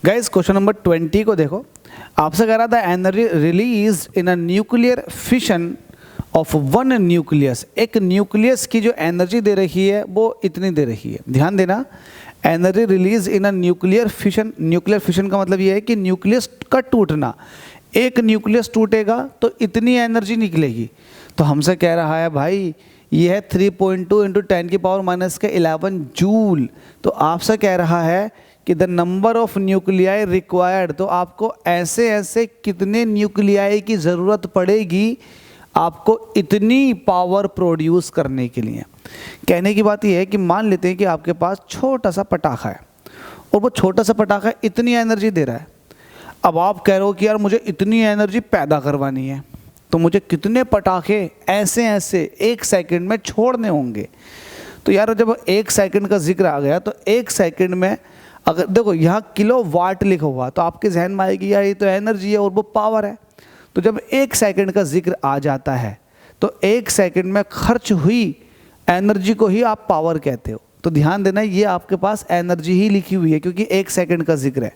Guys question number 20 को देखो, आपसे कह रहा था energy release in a nuclear fission of one nucleus. एक न्यूक्लियस की जो एनर्जी दे रही है वो इतनी दे रही है। ध्यान देना, energy release in a nuclear fission. Nuclear fission का मतलब ये है कि न्यूक्लियस का टूटना, एक न्यूक्लियस टूटेगा तो इतनी एनर्जी निकलेगी। तो हमसे कह रहा है भाई ये है 3.2 इंटू 10⁻⁻11 जूल। तो आपसे कह रहा है कि the number of nuclei required, तो आपको ऐसे ऐसे कितने न्यूक्लियाई की ज़रूरत पड़ेगी आपको इतनी पावर प्रोड्यूस करने के लिए। कहने की बात यह है कि मान लेते हैं कि आपके पास छोटा सा पटाखा है और वो छोटा सा पटाखा इतनी एनर्जी दे रहा है। अब आप कह रहे हो कि यार मुझे इतनी एनर्जी पैदा करवानी है, तो मुझे कितने पटाखे ऐसे ऐसे एक सेकंड में छोड़ने होंगे। तो यार जब एक सेकंड का जिक्र आ गया तो एक सेकंड में अगर देखो यहाँ किलो वाट लिखा हुआ तो आपके जहन में आएगी यार ये तो एनर्जी है और वो पावर है। तो जब एक सेकंड का जिक्र आ जाता है तो एक सेकंड में खर्च हुई एनर्जी को ही आप पावर कहते हो। तो ध्यान देना ये आपके पास एनर्जी ही लिखी हुई है क्योंकि एक सेकंड का जिक्र है।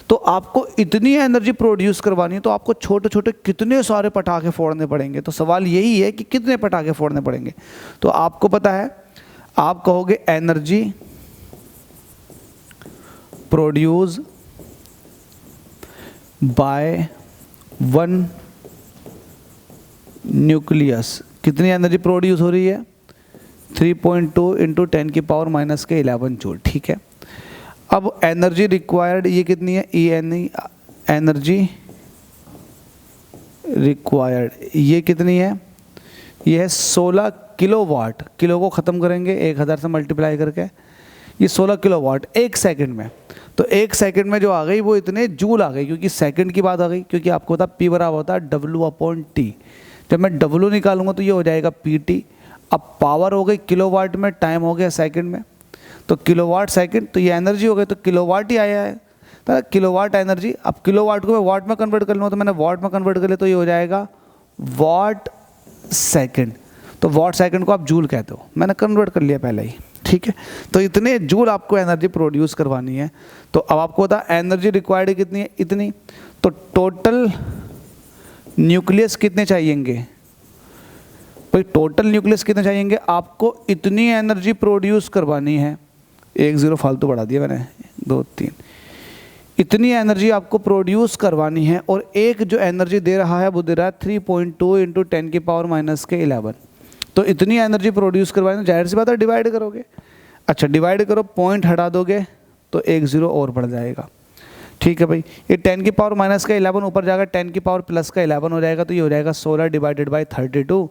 तो आपको इतनी एनर्जी प्रोड्यूस करवानी है तो आपको छोटे छोटे कितने सारे पटाखे फोड़ने पड़ेंगे। तो सवाल यही है कि कितने पटाखे फोड़ने पड़ेंगे। तो आपको पता है, आप कहोगे energy produce by one nucleus. कितनी एनर्जी प्रोड्यूस हो रही है? 3.2 इंटू 10⁻⁻11 जूल। ठीक है, अब एनर्जी रिक्वायर्ड ये कितनी है? एनर्जी रिक्वायर्ड ये कितनी है? ये है 16 किलोवाट। किलो को ख़त्म करेंगे 1000 से मल्टीप्लाई करके, ये 16 किलोवाट एक सेकंड में। तो एक सेकंड में जो आ गई वो इतने जूल आ गई क्योंकि सेकंड की बात आ गई, क्योंकि आपको पता P बराबर होता है W/T। जब मैं W निकालूंगा तो ये हो जाएगा PT। अब पावर हो गई किलोवाट में, टाइम हो गया सेकंड में, तो किलोवाट सेकंड, तो ये एनर्जी हो गई तो किलोवाट ही आया है। तो किलोवाट एनर्जी, अब किलोवाट को मैं वाट में कन्वर्ट कर लूँगा तो मैंने वाट में कन्वर्ट कर लिया तो ये हो जाएगा वाट सेकंड। तो वाट सेकंड को आप जूल कहते हो, मैंने कन्वर्ट कर लिया पहले ही। ठीक है, तो इतने जूल आपको एनर्जी प्रोड्यूस करवानी है। तो अब आपको पता एनर्जी रिक्वायर्ड कितनी है? इतनी। तो टोटल न्यूक्लियस कितने चाहिएंगे भाई? टोटल न्यूक्लियस कितने चाहिएंगे? आपको इतनी एनर्जी प्रोड्यूस करवानी है। 1 0 फालतू बढ़ा दिया मैंने, 2 3। इतनी एनर्जी आपको प्रोड्यूस करवानी है और एक जो एनर्जी दे रहा है वो दे रहा है 3.2 इंटू 10⁻⁻11। तो इतनी एनर्जी प्रोड्यूस करवानी, जाहिर सी बात है डिवाइड करोगे। अच्छा डिवाइड करो, पॉइंट हटा दोगे तो 1 0 और बढ़ जाएगा। ठीक है भाई, ये 10⁻⁻11 ऊपर जाएगा 10⁻+11 हो जाएगा, तो ये हो जाएगा 16 डिवाइडेड बाई 32।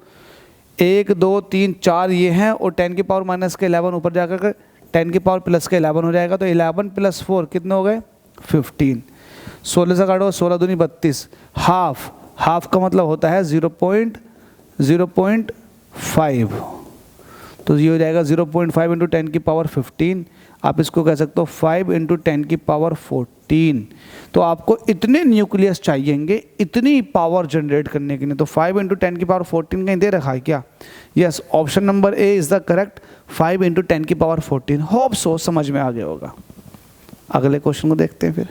1 2 3 4 ये हैं और 10⁻⁻11 ऊपर जाकर 10⁻+11 हो जाएगा। तो 11 + 4 कितने हो गए? 15। 16 से काटो, 16 दूनी 32। हाफ, हाफ का मतलब होता है 0.05। तो ये हो जाएगा 0.5 इंटू 10⁻15। आप इसको कह सकते हो 5 इंटू 10⁻14। तो आपको इतने न्यूक्लियस चाहिएंगे इतनी पावर जनरेट करने के लिए। तो 5 इंटू 10⁻14 कहीं दे रखा है क्या? Yes, option number A is the correct, 5 into 10⁻14। Hope so समझ में आ गया होगा। अगले क्वेश्चन को देखते हैं फिर।